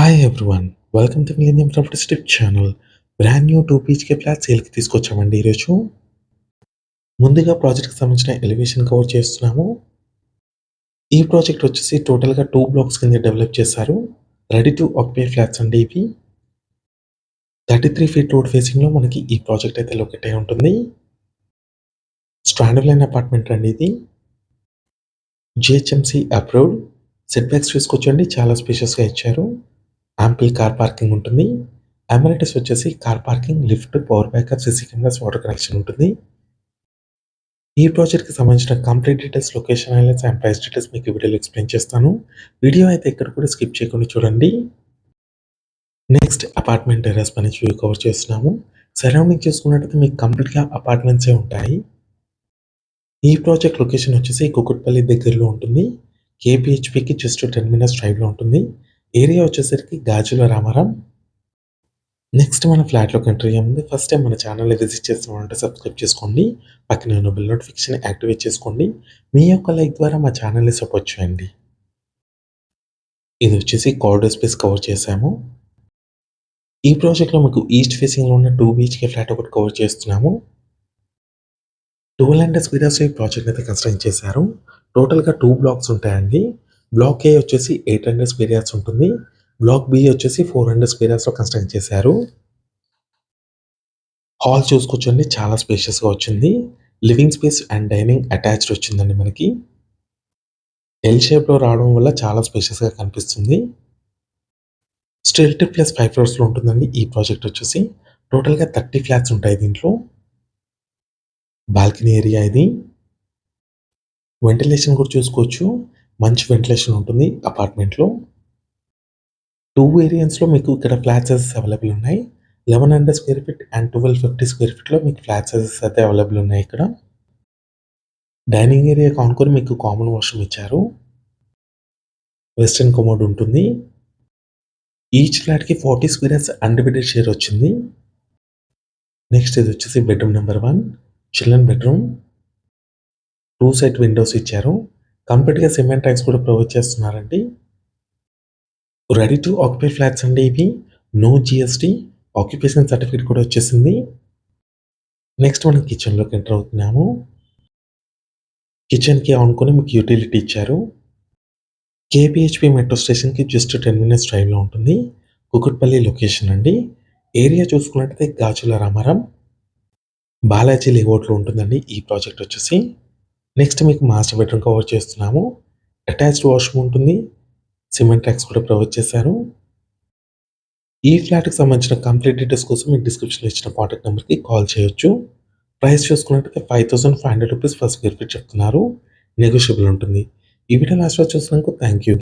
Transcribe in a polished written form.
Hi everyone. Welcome to millennium properties tip channel. Brand new 2 BHK flat సేల్‌కి తీసుకొచ్చామండి ఈరోజు. ముందుగా ప్రాజెక్ట్‌కి సంబంధించిన ఎలివేషన్ కవర్ చేస్తున్నాము. ఈ ప్రాజెక్ట్ వచ్చేసి టోటల్‌గా 2 బ్లాక్స్ కింద డెవలప్ చేశారు. రెడీ టు ఆక్యుపై ఫ్లాట్స్ అండి ఇవి. 33 ఫీట్ రోడ్ ఫేసింగ్‌లో మనకి ఈ ప్రాజెక్ట్ అయితే లొకేట్ అయి ఉంటుంది. స్టాండ్ అలోన్ అపార్ట్మెంట్ అండి ఇది. GHMC approved. సెట్ బ్యాక్స్ చూసుకోవచ్చండి, చాలా స్పేషియస్‌గా ఇచ్చారు. యాంపిల్ కార్ పార్కింగ్ ఉంటుంది. అమ్యూనిటీస్ వచ్చేసి car parking, lift, power backup, CC cameras, water connection ఉంటుంది. ఈ ప్రాజెక్ట్‌కి సంబంధించిన complete details, location highlights and price details మీకు ఈ వీడియోలో ఎక్స్‌ప్లెయిన్ చేస్తాను. వీడియో అయితే ఎక్కడ కూడా స్కిప్ చేయకుండా చూడండి. నెక్స్ట్ అపార్ట్మెంట్ టెర్రస్ పై నుంచి వ్యూ కవర్ చేస్తున్నాము. సరౌండింగ్ చూసుకున్నట్టయితే మీకు కంప్లీట్‌గా అపార్ట్మెంట్సే ఉంటాయి. ఈ ప్రాజెక్ట్ లొకేషన్ వచ్చేసి కుకుట్పల్లి దగ్గరలో ఉంటుంది. కేపీహెచ్‌పీకి జస్ట్ 10 మినిట్స్ డ్రైవ్‌లో ఉంటుంది. ఏరియా వచ్చేసరికి గాజుల రామారం. నెక్స్ట్ మన ఫ్లాట్‌లోకి ఎంటర్ అయ్యే ముందు ఫస్ట్ టైం మన ఛానల్‌ని విజిట్ చేస్తున్నారంటే సబ్స్క్రైబ్ చేసుకోండి. పక్కనే ఉన్న బెల్ నోటిఫికేషన్ యాక్టివేట్ చేసుకోండి. మీ యొక్క లైక్ ద్వారా మా ఛానల్‌ని సపోర్ట్ చేయండి. ఇది వచ్చేసి కారిడార్ స్పేస్ కవర్ చేశాము. ఈ ప్రాజెక్ట్‌లో మీకు ఈస్ట్ ఫేసింగ్‌లో ఉన్న 2 బీహెచ్‌కే ఫ్లాట్ ఒకటి కవర్ చేస్తున్నాము. 1200 స్క్వేర్ ఈ ప్రాజెక్ట్ అయితే కన్స్ట్రక్ట్ చేశారు. టోటల్‌గా 2 బ్లాక్స్ ఉంటాయండి. బ్లాక్ ఏ వచ్చేసి 800 స్క్వేర్ యార్డ్స్ ఉంటుంది. బ్లాక్ బి వచ్చేసి 400 స్క్వేర్ యార్డ్స్‌లో కన్స్ట్రక్ట్ చేశారు. హాల్ చూసుకోవచ్చండి, చాలా స్పేషియస్‌గా వచ్చింది. Living space and dining attached వచ్చిందండి మనకి. ఎల్ షేప్‌లో రావడం వల్ల చాలా స్పేషియస్‌గా కనిపిస్తుంది. స్ట్రెయిట్ ప్లస్ 5 ఫ్లోర్స్‌లో ఉంటుందండి ఈ ప్రాజెక్ట్ వచ్చేసి. టోటల్‌గా 30 ఫ్లాట్స్ ఉంటాయి దీంట్లో. బాల్కనీ ఏరియా ఇది. వెంటిలేషన్ కూడా చూసుకోవచ్చు. మంచి వెంటిలేషన్ ఉంటుంది అపార్ట్మెంట్‌లో. 2 వేరియంట్స్‌లో మీకు ఇక్కడ ఫ్లాట్ సైజెస్ అవైలబుల్ ఉన్నాయి. 1100 స్క్వేర్ ఫీట్ అండ్ 1250 స్క్వేర్ ఫీట్‌లో మీకు ఫ్లాట్ సైజెస్ అయితే అవైలబుల్ ఉన్నాయి ఇక్కడ. డైనింగ్ ఏరియాకి ఆనుకొని మీకు కామన్ వాష్‌రూమ్ ఇచ్చారు. వెస్టర్న్ కమోడ్ ఉంటుంది. ఈచ్ ఫ్లాట్‌కి 40 స్క్వేర్ యార్డ్స్ అన్‌డివైడెడ్ షేర్ వచ్చింది. నెక్స్ట్ ఇది వచ్చేసి bedroom number 1, children bedroom. 2 side Windows ఇచ్చారు. కంప్లీట్‌గా సిమెంట్ టైల్స్ కూడా ప్రొవైడ్ చేస్తున్నారండి. రెడీ టు ఆక్యుపై ఫ్లాట్స్ అండి ఇవి. No GST. ఆక్యుపేషన్ సర్టిఫికేట్ కూడా వచ్చేసింది. నెక్స్ట్ మనం కిచెన్‌లోకి ఎంటర్ అవుతున్నాము. కిచెన్‌కి ఆనుకొని మీకు యుటిలిటీ ఇచ్చారు. కేపీహెచ్‌పీ మెట్రో స్టేషన్‌కి జస్ట్ 10 మినిట్స్ డ్రైవ్‌లో ఉంటుంది. కుకుట్పల్లి లొకేషన్ అండి. ఏరియా చూసుకున్నట్టయితే గాజుల రామారం, బాలాజీ లేఅవుట్‌లో ఉంటుందండి ఈ ప్రాజెక్ట్ వచ్చేసి. నెక్స్ట్ మీకు మాస్టర్ బెడ్‌రూమ్ కవర్ చేస్తున్నాము. అటాచ్డ్ వాష్‌రూమ్ ఉంటుంది. సిమెంట్ ట్యాక్స్ కూడా ప్రొవైడ్ చేశారు. ఈ ఫ్లాట్‌కి సంబంధించిన కంప్లీట్ డీటెయిల్స్ కోసం మీకు డిస్క్రిప్షన్‌లో ఇచ్చిన కాంటాక్ట్ నంబర్‌కి కాల్ చేయొచ్చు. ప్రైస్ చూసుకున్నట్టయితే రూ. 5,500 పర్ స్క్వేర్ ఫీట్ చెప్తున్నారు. నెగోషియబుల్ ఉంటుంది. ఈ వీడియో లాస్ట్ వరకు చూసినందుకు థాంక్ యూ.